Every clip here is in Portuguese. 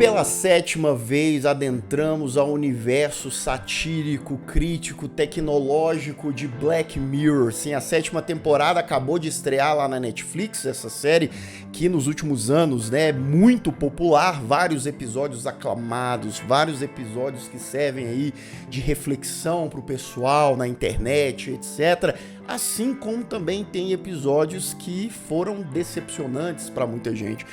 pela sétima vez adentramos ao universo satírico, crítico, tecnológico de Black Mirror. Sim, a sétima temporada acabou de estrear lá na Netflix, essa série que nos últimos anos, né, é muito popular, vários episódios aclamados, vários episódios que servem aí de reflexão pro pessoal na internet, etc. Assim como também tem episódios que foram decepcionantes para muita gente.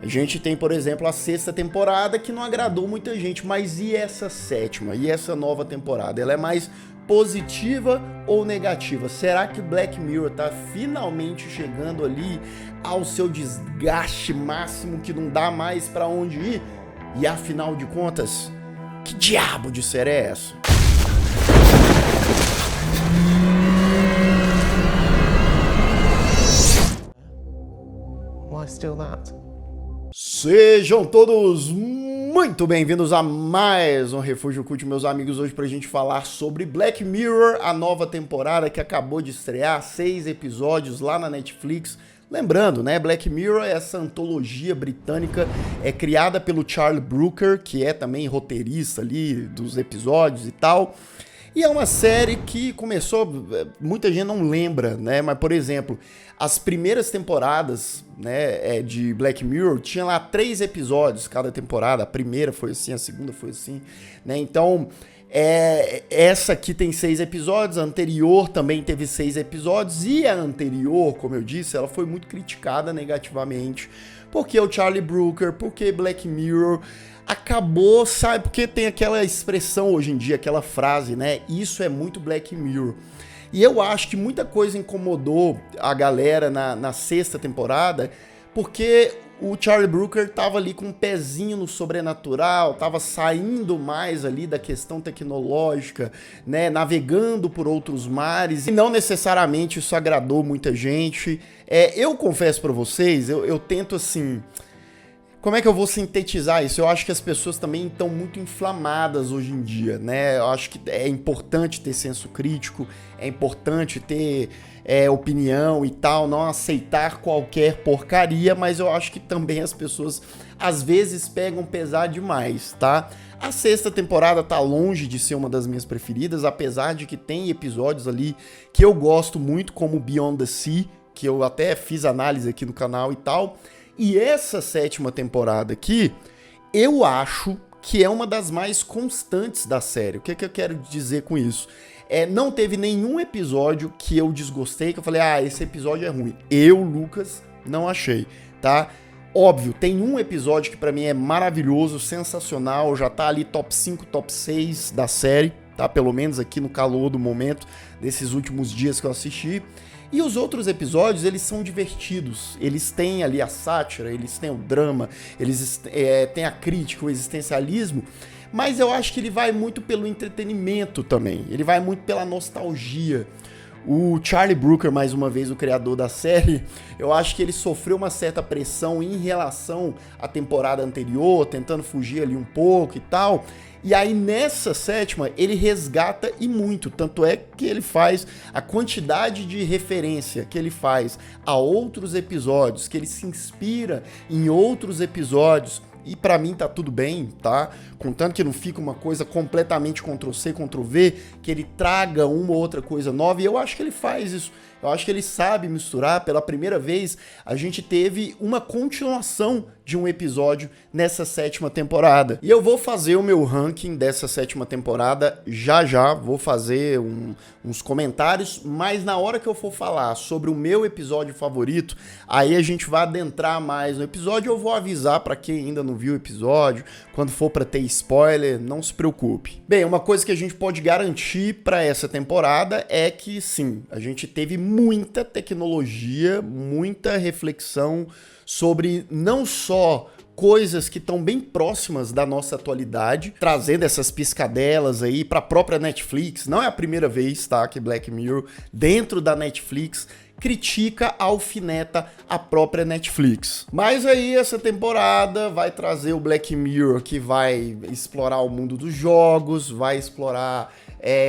A gente tem, por exemplo, a sexta temporada que não agradou muita gente, mas e essa sétima? E essa nova temporada? Ela é mais positiva ou negativa? Será que Black Mirror tá finalmente chegando ali ao seu desgaste máximo que não dá mais pra onde ir? E afinal de contas, que diabo de série é essa? Why still that? Sejam todos muito bem-vindos a mais um Refúgio Cult, meus amigos, hoje pra gente falar sobre Black Mirror, a nova temporada que acabou de estrear, 6 episódios lá na Netflix. Lembrando, né, Black Mirror é essa antologia britânica, é criada pelo Charlie Brooker, que é também roteirista ali dos episódios e tal. E é uma série que começou, muita gente não lembra, né? Mas, por exemplo, as primeiras temporadas, né, de Black Mirror tinha lá 3 episódios cada temporada. A primeira foi assim, a segunda foi assim, né? Então, essa aqui tem 6 episódios, a anterior também teve 6 episódios. E a anterior, como eu disse, ela foi muito criticada negativamente. Porque o Charlie Brooker, porque Black Mirror acabou, sabe, porque tem aquela expressão hoje em dia, aquela frase, né, isso é muito Black Mirror. E eu acho que muita coisa incomodou a galera na sexta temporada, porque o Charlie Brooker tava ali com um pezinho no sobrenatural, tava saindo mais ali da questão tecnológica, né, navegando por outros mares, e não necessariamente isso agradou muita gente. Eu confesso pra vocês, eu tento assim... Como é que eu vou sintetizar isso? Eu acho que as pessoas também estão muito inflamadas hoje em dia, né? Eu acho que é importante ter senso crítico, é importante ter opinião e tal, não aceitar qualquer porcaria, mas eu acho que também as pessoas às vezes pegam pesado demais, tá? A sexta temporada tá longe de ser uma das minhas preferidas, apesar de que tem episódios ali que eu gosto muito, como Beyond the Sea, que eu até fiz análise aqui no canal e tal. E essa sétima temporada aqui, eu acho que é uma das mais constantes da série. O que eu quero dizer com isso? Não teve nenhum episódio que eu desgostei, que eu falei, esse episódio é ruim. Eu, Lucas, não achei, tá? Óbvio, tem um episódio que pra mim é maravilhoso, sensacional, já tá ali top 5, top 6 da série, tá? Pelo menos aqui no calor do momento, desses últimos dias que eu assisti. E os outros episódios, eles são divertidos, eles têm ali a sátira, eles têm o drama, eles têm a crítica, o existencialismo, mas eu acho que ele vai muito pelo entretenimento também, ele vai muito pela nostalgia. O Charlie Brooker, mais uma vez, o criador da série, eu acho que ele sofreu uma certa pressão em relação à temporada anterior, tentando fugir ali um pouco e tal. E aí nessa sétima ele resgata e muito, tanto é que ele faz a quantidade de referência que ele faz a outros episódios, que ele se inspira em outros episódios. E pra mim tá tudo bem, tá? Contanto que não fica uma coisa completamente Ctrl+C, Ctrl+V, que ele traga uma ou outra coisa nova, e eu acho que ele faz isso. Eu acho que ele sabe misturar. Pela primeira vez, a gente teve uma continuação de um episódio nessa sétima temporada. E eu vou fazer o meu ranking dessa sétima temporada já. Vou fazer uns comentários, mas na hora que eu for falar sobre o meu episódio favorito, aí a gente vai adentrar mais no episódio. Eu vou avisar pra quem ainda não viu o episódio, quando for pra ter spoiler, não se preocupe. Bem, uma coisa que a gente pode garantir pra essa temporada é que sim, a gente teve muita tecnologia, muita reflexão sobre não só coisas que estão bem próximas da nossa atualidade, trazendo essas piscadelas aí para a própria Netflix. Não é a primeira vez, tá, que Black Mirror, dentro da Netflix, critica, alfineta a própria Netflix. Mas aí essa temporada vai trazer o Black Mirror, que vai explorar o mundo dos jogos, vai explorar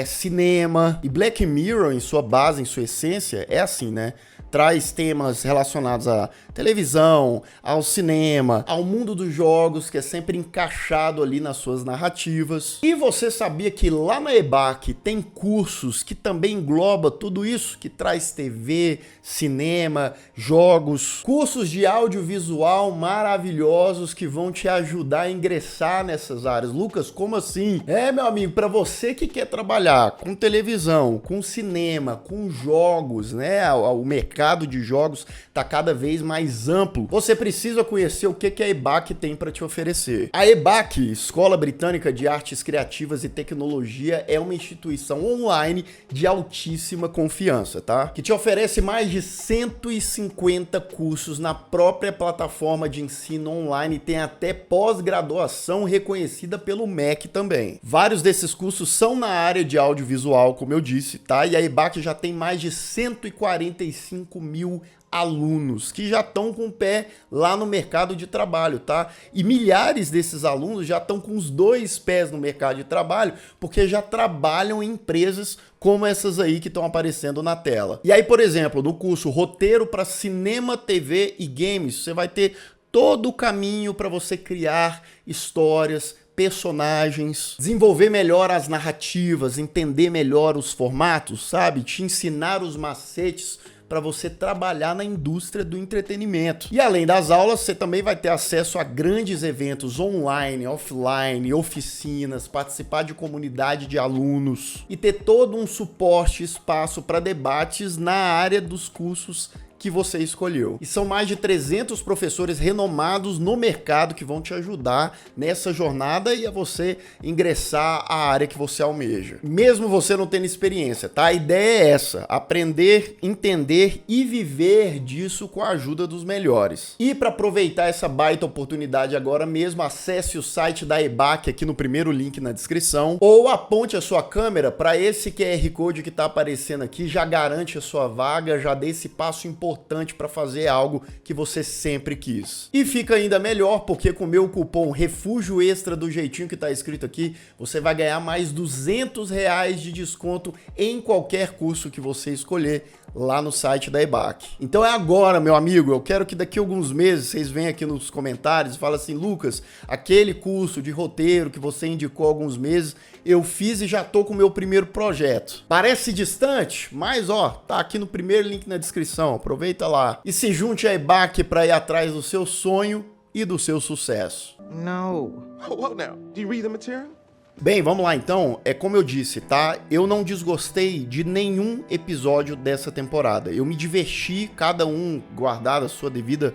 cinema. E Black Mirror, em sua base, em sua essência, é assim, né? traz temas relacionados à televisão, ao cinema, ao mundo dos jogos, que é sempre encaixado ali nas suas narrativas. E você sabia que lá na EBAC tem cursos que também engloba tudo isso, que traz TV, cinema, jogos, cursos de audiovisual maravilhosos que vão te ajudar a ingressar nessas áreas. Lucas, como assim? Meu amigo, para você que quer trabalhar com televisão, com cinema, com jogos, né? O mercado de jogos tá cada vez mais amplo. Você precisa conhecer o que a EBAC tem para te oferecer. A EBAC, Escola Britânica de Artes Criativas e Tecnologia, é uma instituição online de altíssima confiança, tá? Que te oferece mais de 150 cursos na própria plataforma de ensino online e tem até pós-graduação reconhecida pelo MEC também. Vários desses cursos são na área de audiovisual, como eu disse, tá? E a EBAC já tem mais de 145 mil alunos que já estão com o pé lá no mercado de trabalho, tá? E milhares desses alunos já estão com os 2 pés no mercado de trabalho, porque já trabalham em empresas como essas aí que estão aparecendo na tela. E aí, por exemplo, no curso Roteiro para Cinema, TV e Games, você vai ter todo o caminho para você criar histórias, personagens, desenvolver melhor as narrativas, entender melhor os formatos, sabe? Te ensinar os macetes para você trabalhar na indústria do entretenimento. E além das aulas, você também vai ter acesso a grandes eventos online, offline, oficinas, participar de comunidade de alunos e ter todo um suporte e espaço para debates na área dos cursos que você escolheu. E são mais de 300 professores renomados no mercado que vão te ajudar nessa jornada e a você ingressar à área que você almeja. Mesmo você não tendo experiência, tá? A ideia é essa, aprender, entender e viver disso com a ajuda dos melhores. E para aproveitar essa baita oportunidade agora mesmo, acesse o site da EBAC aqui no primeiro link na descrição ou aponte a sua câmera para esse QR Code que tá aparecendo aqui, já garante a sua vaga, já dê esse passo importante para fazer algo que você sempre quis. E fica ainda melhor porque com o meu cupom Refúgio Extra do jeitinho que tá escrito aqui, você vai ganhar mais R$200 de desconto em qualquer curso que você escolher lá no site da EBAC. Então é agora, meu amigo, eu quero que daqui a alguns meses vocês venham aqui nos comentários e falem assim: Lucas, aquele curso de roteiro que você indicou há alguns meses, eu fiz e já tô com o meu primeiro projeto. Parece distante, mas ó, tá aqui no primeiro link na descrição, aproveita lá. E se junte à EBAC para ir atrás do seu sonho e do seu sucesso. No. Hold now. Do you read the material? Bem, vamos lá então. É como eu disse, tá? Eu não desgostei de nenhum episódio dessa temporada. Eu me diverti, cada um guardado a sua devida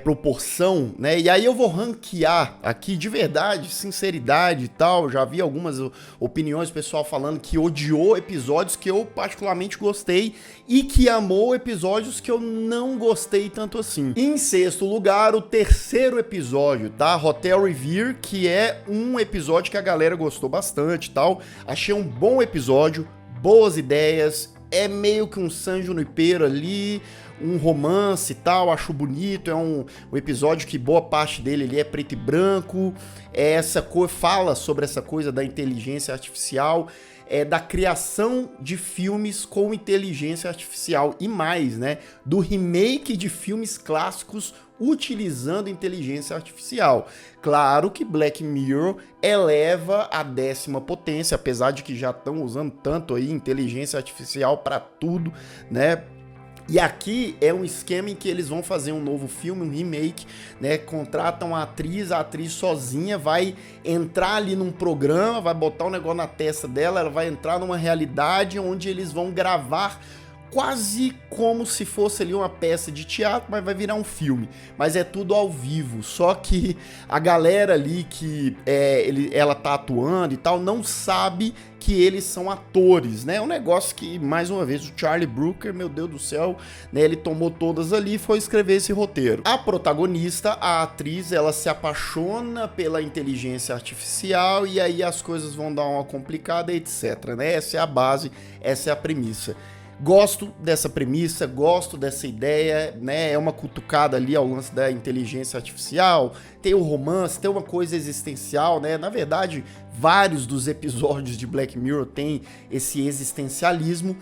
proporção, né? E aí eu vou ranquear aqui de verdade, sinceridade e tal. Já vi algumas opiniões, pessoal falando que odiou episódios que eu particularmente gostei e que amou episódios que eu não gostei tanto assim. Em sexto lugar, o terceiro episódio, tá? Hotel Revere, que é um episódio que a galera gostou bastante e tal. Achei um bom episódio, boas ideias, é meio que um San Junipero ali, um romance e tal, acho bonito, é um episódio que boa parte dele ele é preto e branco, essa cor fala sobre essa coisa da inteligência artificial, da criação de filmes com inteligência artificial e mais, né, do remake de filmes clássicos utilizando inteligência artificial. Claro que Black Mirror eleva a 10ª potência, apesar de que já estão usando tanto aí inteligência artificial para tudo, né? E aqui é um esquema em que eles vão fazer um novo filme, um remake, né? Contratam a atriz sozinha vai entrar ali num programa, vai botar um negócio na testa dela, ela vai entrar numa realidade onde eles vão gravar quase como se fosse ali uma peça de teatro, mas vai virar um filme. Mas é tudo ao vivo, só que a galera ali que ela tá atuando e tal, não sabe que eles são atores, né? É um negócio que, mais uma vez, o Charlie Brooker, meu Deus do céu, né? Ele tomou todas ali e foi escrever esse roteiro. A protagonista, a atriz, ela se apaixona pela inteligência artificial e aí as coisas vão dar uma complicada, etc, né? Essa é a base, essa é a premissa. Gosto dessa premissa, gosto dessa ideia, né? É uma cutucada ali ao lance da inteligência artificial, tem o romance, tem uma coisa existencial, né? Na verdade, vários dos episódios de Black Mirror têm esse existencialismo,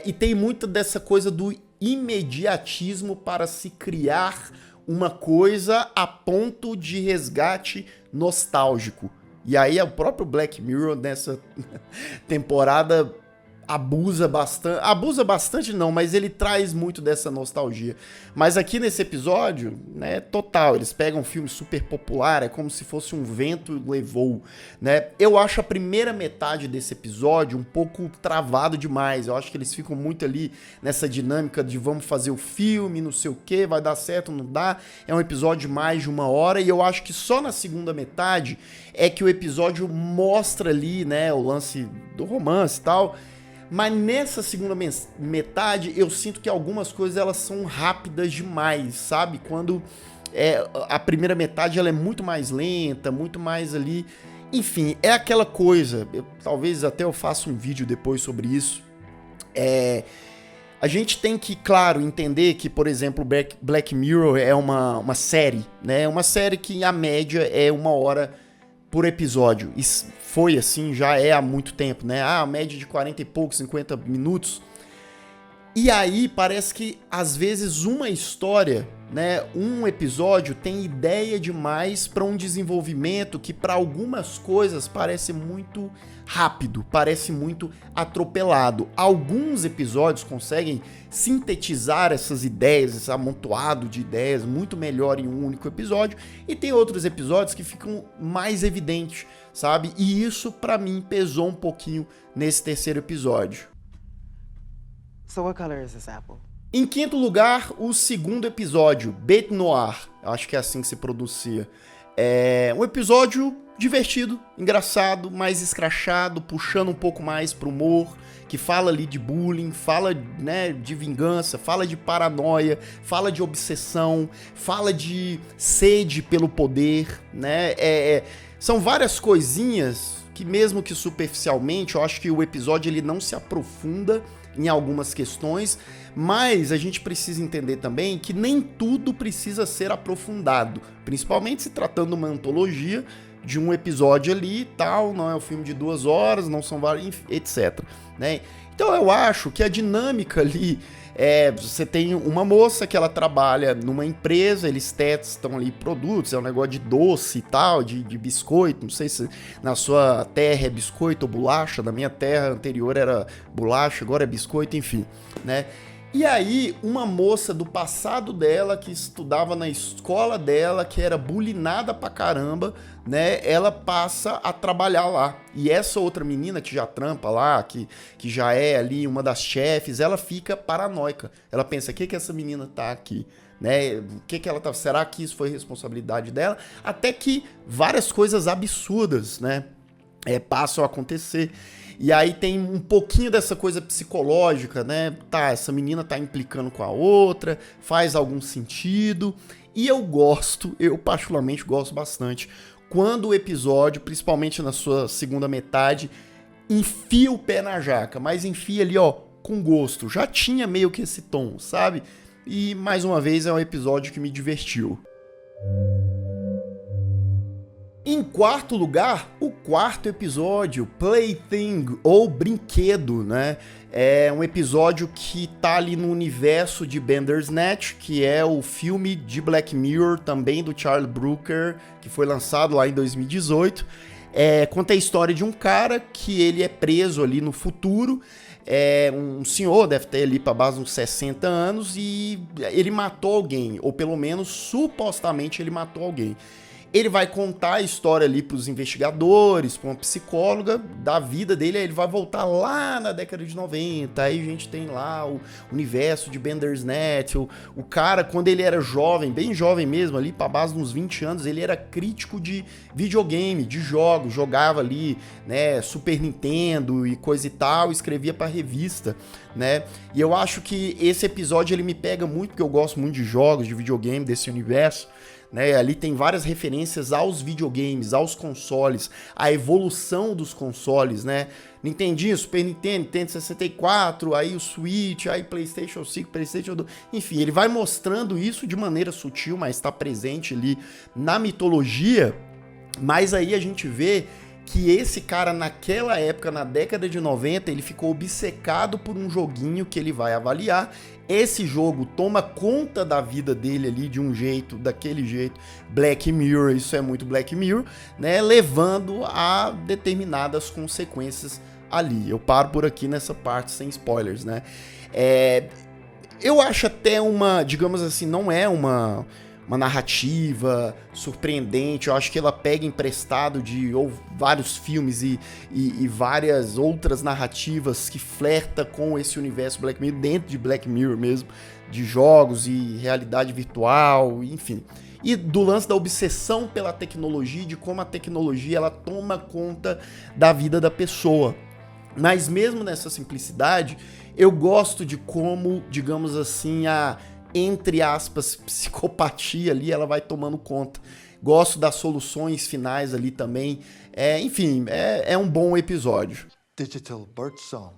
e tem muito dessa coisa do imediatismo para se criar uma coisa a ponto de resgate nostálgico. E aí o próprio Black Mirror nessa temporada abusa bastante não, mas ele traz muito dessa nostalgia. Mas aqui nesse episódio, né, total, eles pegam um filme super popular, é como se fosse um vento levou, né? Eu acho a primeira metade desse episódio um pouco travado demais, eu acho que eles ficam muito ali nessa dinâmica de vamos fazer o filme, não sei o que, vai dar certo, não dá, é um episódio de mais de 1 hora, e eu acho que só na segunda metade é que o episódio mostra ali, né, o lance do romance e tal. Mas nessa segunda metade, eu sinto que algumas coisas elas são rápidas demais, sabe? Quando a primeira metade ela é muito mais lenta, muito mais ali... Enfim, é aquela coisa, talvez até eu faça um vídeo depois sobre isso. A gente tem que, claro, entender que, por exemplo, Black Mirror é uma série, né? Uma série que a média é 1 hora por episódio. Isso foi assim, já é há muito tempo, né? A média de 40 e poucos, 50 minutos. E aí parece que às vezes uma história, né, um episódio tem ideia demais para um desenvolvimento que para algumas coisas parece muito rápido, parece muito atropelado. Alguns episódios conseguem sintetizar essas ideias, esse amontoado de ideias muito melhor em um único episódio, e tem outros episódios que ficam mais evidentes, sabe? E isso para mim pesou um pouquinho nesse terceiro episódio. So what color is this apple? Em quinto lugar, o segundo episódio, Bête Noire, acho que é assim que se pronuncia. É um episódio divertido, engraçado, mais escrachado, puxando um pouco mais pro humor, que fala ali de bullying, fala, né, de vingança, fala de paranoia, fala de obsessão, fala de sede pelo poder, né? São várias coisinhas que mesmo que superficialmente, eu acho que o episódio ele não se aprofunda em algumas questões, mas a gente precisa entender também que nem tudo precisa ser aprofundado, principalmente se tratando de uma antologia de um episódio ali e tal, não é um filme de 2 horas, não são vários, etc, né? Então eu acho que a dinâmica ali você tem uma moça que ela trabalha numa empresa, eles testam ali produtos, é um negócio de doce e tal, de biscoito, não sei se na sua terra é biscoito ou bolacha, na minha terra anterior era bolacha, agora é biscoito, enfim, né? E aí, uma moça do passado dela, que estudava na escola dela, que era bulinada pra caramba, né? Ela passa a trabalhar lá. E essa outra menina que já trampa lá, que já é ali uma das chefes, ela fica paranoica. Ela pensa, o que essa menina tá aqui? Né? O que ela tá... Será que isso foi responsabilidade dela? Até que várias coisas absurdas, né? Passam a acontecer. E aí tem um pouquinho dessa coisa psicológica, né? Tá, essa menina tá implicando com a outra, faz algum sentido. E eu particularmente gosto bastante, quando o episódio, principalmente na sua segunda metade, enfia o pé na jaca, mas enfia ali, ó, com gosto. Já tinha meio que esse tom, sabe? E, mais uma vez, é um episódio que me divertiu. Em quarto lugar, o quarto episódio, Plaything, ou Brinquedo, né? É um episódio que tá ali no universo de Bandersnatch, que é o filme de Black Mirror, também do Charlie Brooker, que foi lançado lá em 2018. Conta a história de um cara que ele é preso ali no futuro, um senhor, deve ter ali para base uns 60 anos, e ele matou alguém, ou pelo menos supostamente ele matou alguém. Ele vai contar a história ali para os investigadores, para uma psicóloga da vida dele, aí ele vai voltar lá na década de 90, aí a gente tem lá o universo de Bandersnatch, o cara, quando ele era jovem, bem jovem mesmo, ali para base de uns 20 anos, ele era crítico de videogame, de jogos, jogava ali, né, Super Nintendo e coisa e tal, escrevia para revista, né, e eu acho que esse episódio ele me pega muito, porque eu gosto muito de jogos, de videogame, desse universo, né, ali tem várias referências aos videogames, aos consoles, a evolução dos consoles, né? Nintendinho, Super Nintendo, Nintendo 64, aí o Switch, aí PlayStation 5, PlayStation 2, enfim, ele vai mostrando isso de maneira sutil, mas está presente ali na mitologia, mas aí a gente vê que esse cara naquela época, na década de 90, ele ficou obcecado por um joguinho que ele vai avaliar. Esse jogo toma conta da vida dele ali de um jeito, daquele jeito, Black Mirror, isso é muito Black Mirror, né, levando a determinadas consequências ali. Eu paro por aqui nessa parte sem spoilers, né. Eu acho até digamos assim, não é uma narrativa surpreendente, eu acho que ela pega emprestado de vários filmes e várias outras narrativas que flerta com esse universo Black Mirror, dentro de Black Mirror mesmo, de jogos e realidade virtual, enfim. E do lance da obsessão pela tecnologia, de como a tecnologia ela toma conta da vida da pessoa. Mas mesmo nessa simplicidade, eu gosto de como, digamos assim, entre aspas, psicopatia ali, ela vai tomando conta. Gosto das soluções finais ali também. Enfim, é um bom episódio. Digital Birdsong.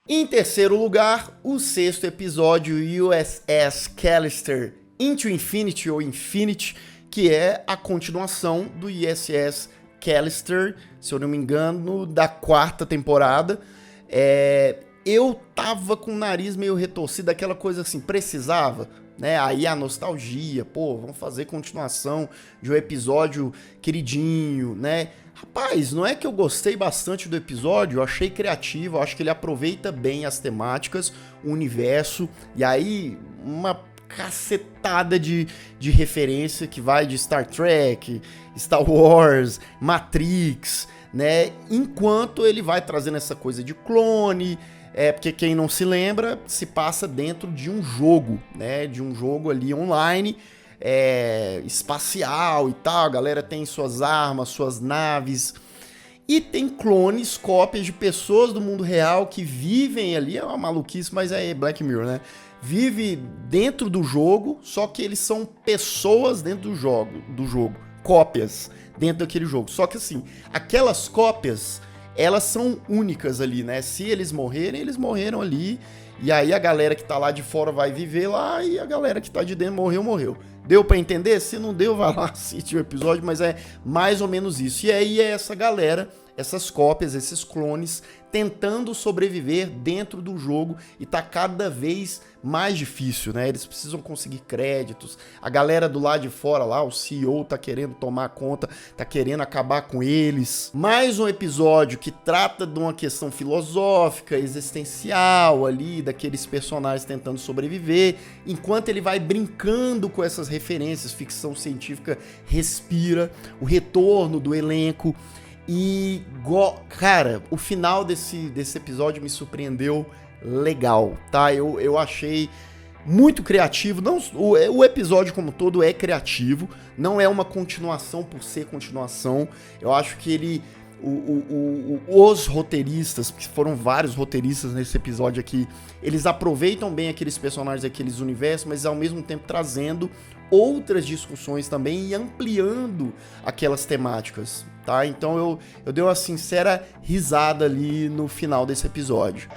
Em terceiro lugar, o sexto episódio, USS Callister Into Infinity, ou Infinity, que é a continuação do USS Callister, se eu não me engano, da quarta temporada. Eu tava com o nariz meio retorcido, aquela coisa assim, precisava, né? Aí a nostalgia, vamos fazer continuação de um episódio queridinho, né? Rapaz, não é que eu gostei bastante do episódio, eu achei criativo, eu acho que ele aproveita bem as temáticas, o universo, e aí uma cacetada de referência que vai de Star Trek, Star Wars, Matrix, né? Enquanto ele vai trazendo essa coisa de clone, porque quem não se lembra, se passa dentro de um jogo, né? De um jogo ali online, espacial e tal, a galera tem suas armas, suas naves, e tem clones, cópias de pessoas do mundo real que vivem ali, é uma maluquice, mas é Black Mirror, né? Vive dentro do jogo, só que eles são pessoas dentro do jogo, cópias dentro daquele jogo. Só que assim, aquelas cópias, elas são únicas ali, né? Se eles morrerem, eles morreram ali, e aí a galera que tá lá de fora vai viver lá, e a galera que tá de dentro morreu. Deu pra entender? Se não deu, vai lá, assiste o episódio, mas é mais ou menos isso. E aí é essa galera, essas cópias, esses clones, tentando sobreviver dentro do jogo, e tá cada vez mais difícil, né? Eles precisam conseguir créditos, a galera do lado de fora lá, o CEO tá querendo tomar conta, tá querendo acabar com eles. Mais um episódio que trata de uma questão filosófica, existencial ali, daqueles personagens tentando sobreviver, enquanto ele vai brincando com essas referências, ficção científica respira, o retorno do elenco. E, cara, o final desse episódio me surpreendeu legal, tá? Eu achei muito criativo. Não, o episódio como todo é criativo, não é uma continuação por ser continuação. Eu acho que os roteiristas, que foram vários roteiristas nesse episódio aqui, eles aproveitam bem aqueles personagens, aqueles universos, mas ao mesmo tempo trazendo outras discussões também e ampliando aquelas temáticas, tá? Então eu dei uma sincera risada ali no final desse episódio.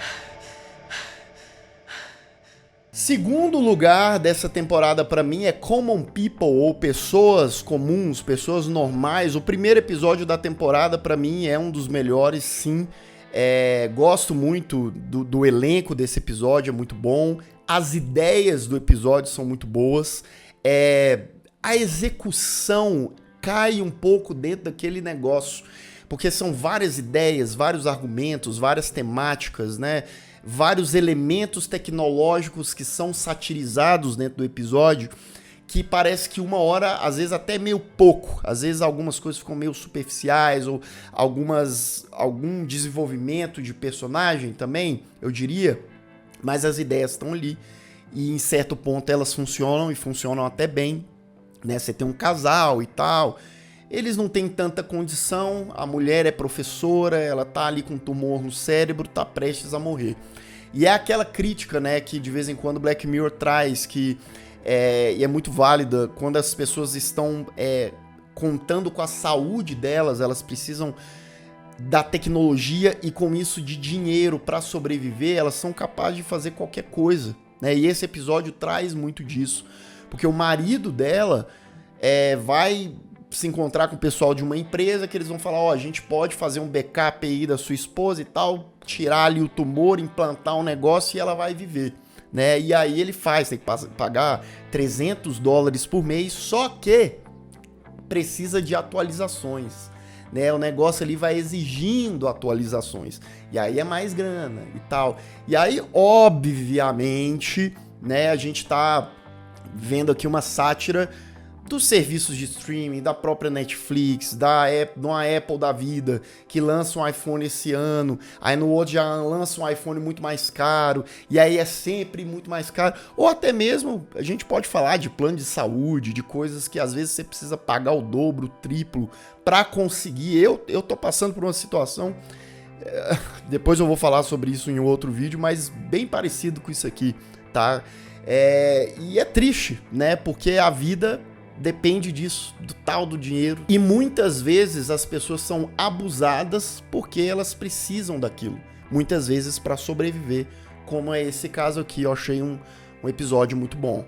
Segundo lugar dessa temporada pra mim é Common People, ou pessoas comuns, pessoas normais. O primeiro episódio da temporada pra mim é um dos melhores, sim. Gosto muito do elenco desse episódio, é muito bom. As ideias do episódio são muito boas. A execução cai um pouco dentro daquele negócio, porque são várias ideias, vários argumentos, várias temáticas, né? Vários elementos tecnológicos que são satirizados dentro do episódio, que parece que uma hora, às vezes até meio pouco, às vezes algumas coisas ficam meio superficiais, ou algum desenvolvimento de personagem também, eu diria, mas as ideias estão ali, e em certo ponto elas funcionam, e funcionam até bem, né? Você tem um casal e tal, eles não têm tanta condição, a mulher é professora, ela tá ali com um tumor no cérebro, tá prestes a morrer. E é aquela crítica, né, que de vez em quando Black Mirror traz, que e é muito válida, quando as pessoas estão contando com a saúde delas, elas precisam da tecnologia e com isso de dinheiro para sobreviver, elas são capazes de fazer qualquer coisa, né? E esse episódio traz muito disso, porque o marido dela vai se encontrar com o pessoal de uma empresa que eles vão falar, a gente pode fazer um backup aí da sua esposa e tal, tirar ali o tumor, implantar um negócio e ela vai viver, né? E aí ele tem que pagar $300 por mês, só que precisa de atualizações, né? O negócio ali vai exigindo atualizações, e aí é mais grana e tal. E aí, obviamente, né, a gente tá vendo aqui uma sátira dos serviços de streaming, da própria Netflix, de uma Apple da vida, que lança um iPhone esse ano, aí no outro já lança um iPhone muito mais caro, e aí é sempre muito mais caro. Ou até mesmo, a gente pode falar de plano de saúde, de coisas que às vezes você precisa pagar o dobro, o triplo, pra conseguir. Eu tô passando por uma situação, depois eu vou falar sobre isso em outro vídeo, mas bem parecido com isso aqui, tá? E é triste, né? Porque a vida depende disso, do tal do dinheiro. E muitas vezes as pessoas são abusadas porque elas precisam daquilo. Muitas vezes para sobreviver, como é esse caso aqui. Eu achei um episódio muito bom.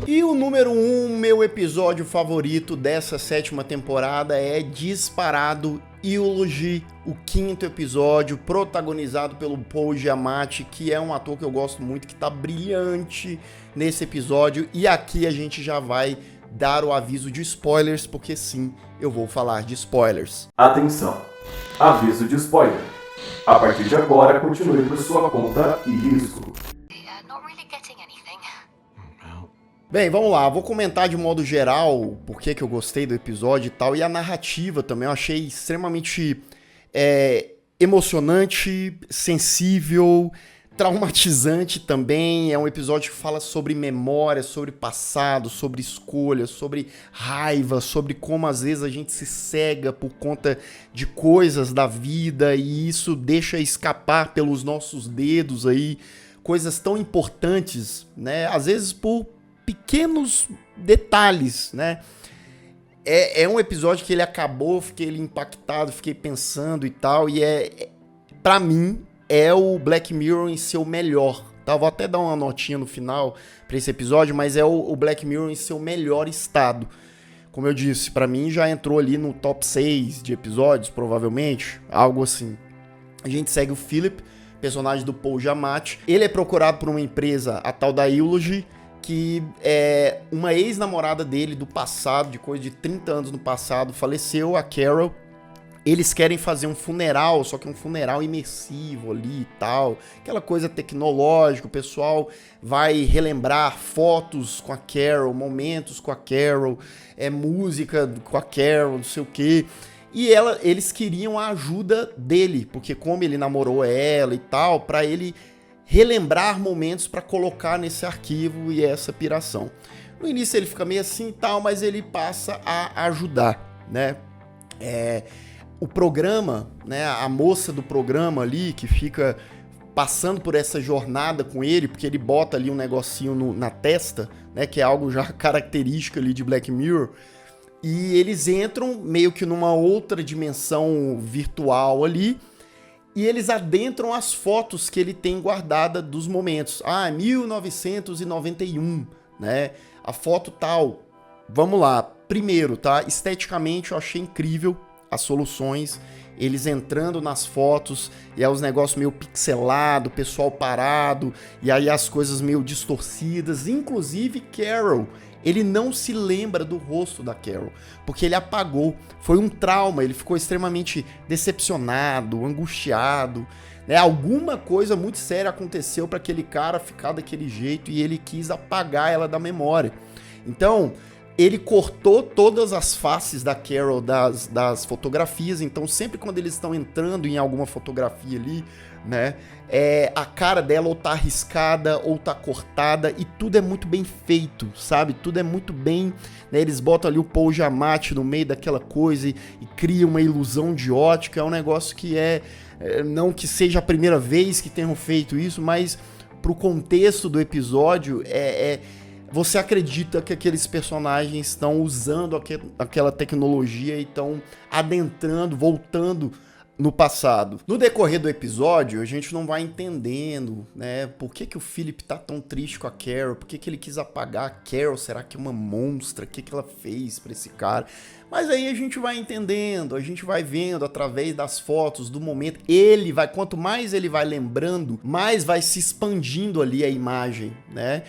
E o número 1, meu episódio favorito dessa 7ª temporada é disparado Eulogy, o 5º episódio, protagonizado pelo Paul Giamatti, que é um ator que eu gosto muito, que tá brilhante nesse episódio. E aqui a gente já vai dar o aviso de spoilers, porque sim, eu vou falar de spoilers. Atenção, aviso de spoiler. A partir de agora, continue por sua conta e risco. Bem, vamos lá, vou comentar de modo geral por que eu gostei do episódio e tal, e a narrativa também eu achei extremamente emocionante, sensível, traumatizante também. É um episódio que fala sobre memória, sobre passado, sobre escolhas, sobre raiva, sobre como às vezes a gente se cega por conta de coisas da vida e isso deixa escapar pelos nossos dedos aí, coisas tão importantes, né? Às vezes por pequenos detalhes, né? É um episódio que ele acabou, fiquei impactado, fiquei pensando e tal, e pra mim, é o Black Mirror em seu melhor, tá? Vou até dar uma notinha no final pra esse episódio, mas é o Black Mirror em seu melhor estado. Como eu disse, pra mim já entrou ali no top 6 de episódios, provavelmente, algo assim. A gente segue o Philip, personagem do Paul Giamatti. Ele é procurado por uma empresa, a tal da Eulogy, que é uma ex-namorada dele do passado, de coisa de 30 anos no passado, faleceu, a Carol. Eles querem fazer um funeral, só que um funeral imersivo ali e tal, aquela coisa tecnológica, o pessoal vai relembrar fotos com a Carol, momentos com a Carol, música com a Carol, não sei o quê. E eles queriam a ajuda dele, porque como ele namorou ela e tal, pra ele relembrar momentos para colocar nesse arquivo e essa piração. No início ele fica meio assim e tal, mas ele passa a ajudar, né? O programa, né? A moça do programa ali que fica passando por essa jornada com ele, porque ele bota ali um negocinho na testa, né? Que é algo já característico ali de Black Mirror. E eles entram meio que numa outra dimensão virtual ali, e eles adentram as fotos que ele tem guardada dos momentos. 1991, né? A foto tal. Vamos lá. Primeiro, tá? Esteticamente eu achei incrível as soluções. Eles entrando nas fotos, e aí os negócios meio pixelado, pessoal parado, e aí as coisas meio distorcidas. Inclusive Carol. Ele não se lembra do rosto da Carol, porque ele apagou. Foi um trauma, ele ficou extremamente decepcionado, angustiado, né? Alguma coisa muito séria aconteceu para aquele cara ficar daquele jeito e ele quis apagar ela da memória. Então, ele cortou todas as faces da Carol das fotografias, então sempre quando eles estão entrando em alguma fotografia ali, né, a cara dela ou tá arriscada ou tá cortada, e tudo é muito bem feito, sabe? Tudo é muito bem, né? Eles botam ali o Paul Giamatti no meio daquela coisa e criam uma ilusão de ótica. É um negócio que não que seja a primeira vez que tenham feito isso, mas pro contexto do episódio, você acredita que aqueles personagens estão usando aquela tecnologia e estão adentrando, voltando no passado. No decorrer do episódio, a gente não vai entendendo, né, por que o Philip tá tão triste com a Carol, por que ele quis apagar a Carol, será que é uma monstra, o que ela fez pra esse cara? Mas aí a gente vai entendendo, a gente vai vendo através das fotos, do momento, quanto mais ele vai lembrando, mais vai se expandindo ali a imagem, né?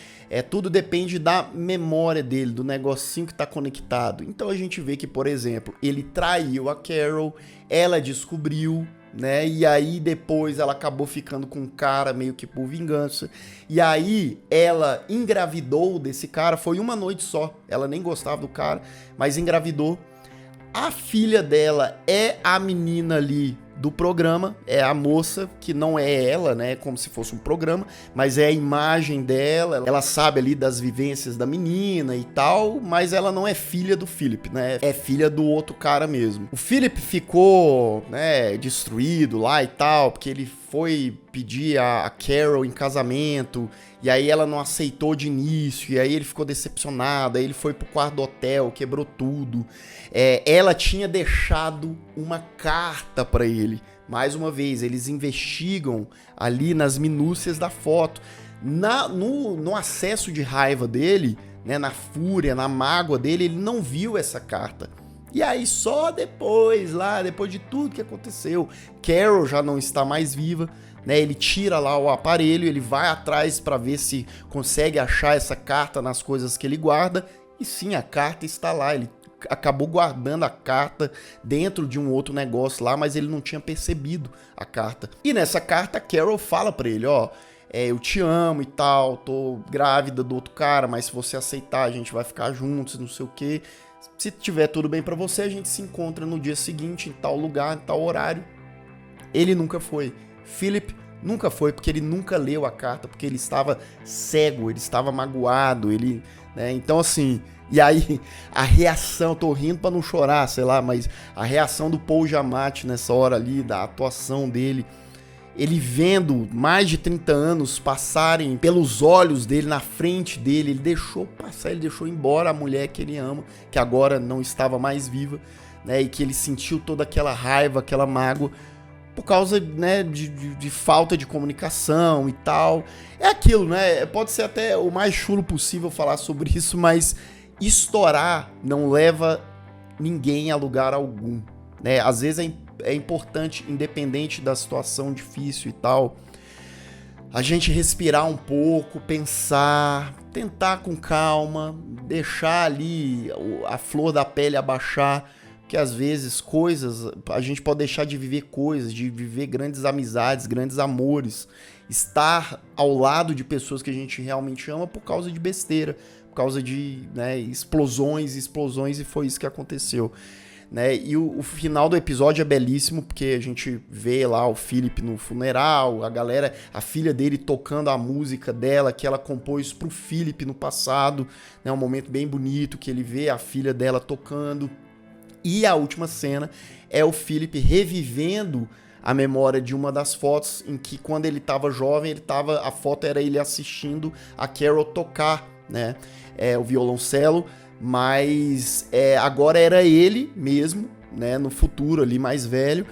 Tudo depende da memória dele, do negocinho que tá conectado. Então a gente vê que, por exemplo, ele traiu a Carol, ela descobriu, né? E aí depois ela acabou ficando com um cara meio que por vingança. E aí ela engravidou desse cara, foi uma noite só. Ela nem gostava do cara, mas engravidou. A filha dela é a menina ali do programa, é a moça, que não é ela, né, como se fosse um programa, mas é a imagem dela, ela sabe ali das vivências da menina e tal, mas ela não é filha do Philip, né, é filha do outro cara mesmo. O Philip ficou, né, destruído lá e tal, porque ele foi pedir a Carol em casamento, e aí ela não aceitou de início, e aí ele ficou decepcionado, aí ele foi pro quarto do hotel, quebrou tudo. Ela tinha deixado uma carta pra ele. Mais uma vez, eles investigam ali nas minúcias da foto. No acesso de raiva dele, né, na fúria, na mágoa dele, ele não viu essa carta. E aí só depois de tudo que aconteceu, Carol já não está mais viva, né? Ele tira lá o aparelho, ele vai atrás para ver se consegue achar essa carta nas coisas que ele guarda, e sim, a carta está lá. Ele acabou guardando a carta dentro de um outro negócio lá, mas ele não tinha percebido a carta. E nessa carta, a Carol fala para ele, ó, eu te amo e tal, tô grávida do outro cara, mas se você aceitar, a gente vai ficar juntos, não sei o quê. Se tiver tudo bem pra você, a gente se encontra no dia seguinte, em tal lugar, em tal horário. Ele nunca foi. Philip nunca foi, porque ele nunca leu a carta, porque ele estava cego, ele estava magoado, né? Então, assim, e aí a reação, tô rindo pra não chorar, sei lá, mas a reação do Paul Giamatti nessa hora ali, da atuação dele, ele vendo mais de 30 anos passarem pelos olhos dele, na frente dele, ele deixou passar, ele deixou embora a mulher que ele ama, que agora não estava mais viva, né, e que ele sentiu toda aquela raiva, aquela mágoa, por causa, né, de falta de comunicação e tal. É aquilo, né, pode ser até o mais chulo possível falar sobre isso, mas estourar não leva ninguém a lugar algum, né, às vezes é importante, independente da situação difícil e tal, a gente respirar um pouco, pensar, tentar com calma, deixar ali a flor da pele abaixar, porque às vezes a gente pode deixar de viver coisas, de viver grandes amizades, grandes amores, estar ao lado de pessoas que a gente realmente ama por causa de besteira, por causa de, né, explosões, e foi isso que aconteceu. Né? E o final do episódio é belíssimo, porque a gente vê lá o Philip no funeral, a filha dele tocando a música dela, que ela compôs pro Philip no passado, né? Um momento bem bonito, que ele vê a filha dela tocando. E a última cena é o Philip revivendo a memória de uma das fotos, em que quando ele estava jovem, a foto era ele assistindo a Carol tocar, né? O violoncelo. Mas agora era ele mesmo, né, no futuro ali mais velho,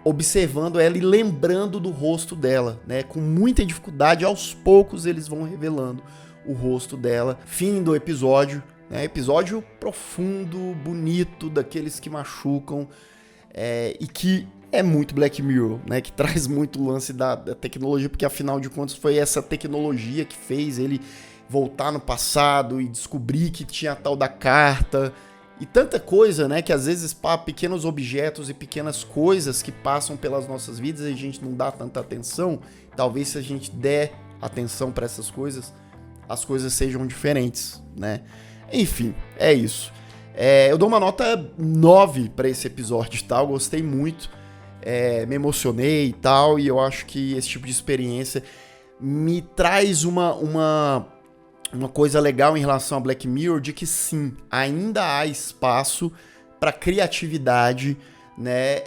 observando ela e lembrando do rosto dela, né, com muita dificuldade. Aos poucos eles vão revelando o rosto dela. Fim do episódio, né, episódio profundo, bonito, daqueles que machucam, e que é muito Black Mirror, né, que traz muito o lance da tecnologia, porque afinal de contas foi essa tecnologia que fez ele voltar no passado e descobrir que tinha a tal da carta e tanta coisa, né, que às vezes pequenos objetos e pequenas coisas que passam pelas nossas vidas e a gente não dá tanta atenção. Talvez se a gente der atenção para essas coisas, as coisas sejam diferentes, né? Enfim, é isso. Eu dou uma nota 9 para esse episódio, tá? Eu gostei muito, me emocionei e tal, e eu acho que esse tipo de experiência me traz uma coisa legal em relação a Black Mirror, de que sim, ainda há espaço para criatividade, né,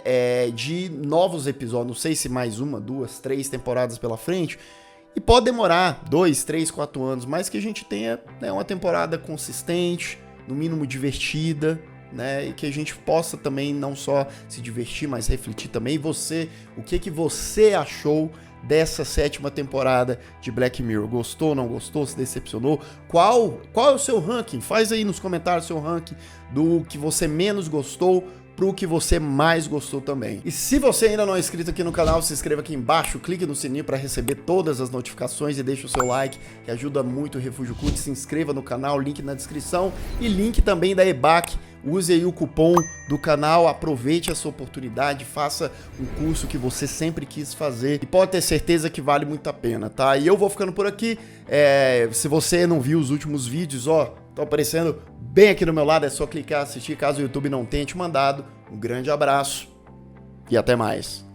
de novos episódios. Não sei se mais 1, 2, 3 temporadas pela frente, e pode demorar 2, 3, 4 anos, mas que a gente tenha, né, uma temporada consistente, no mínimo divertida, né? E que a gente possa também não só se divertir, mas refletir também. Você, o que você achou dessa 7ª temporada de Black Mirror? Gostou, não gostou, se decepcionou? Qual é o seu ranking? Faz aí nos comentários o seu ranking do que você menos gostou pro que você mais gostou também. E se você ainda não é inscrito aqui no canal, se inscreva aqui embaixo, clique no sininho para receber todas as notificações e deixe o seu like, que ajuda muito o Refúgio Cult. Se inscreva no canal, link na descrição e link também da EBAC. Use aí o cupom do canal, aproveite essa oportunidade, faça um curso que você sempre quis fazer e pode ter certeza que vale muito a pena, tá? E eu vou ficando por aqui. Se você não viu os últimos vídeos, ó, estão aparecendo bem aqui do meu lado, é só clicar, assistir, caso o YouTube não tenha te mandado. Um grande abraço e até mais.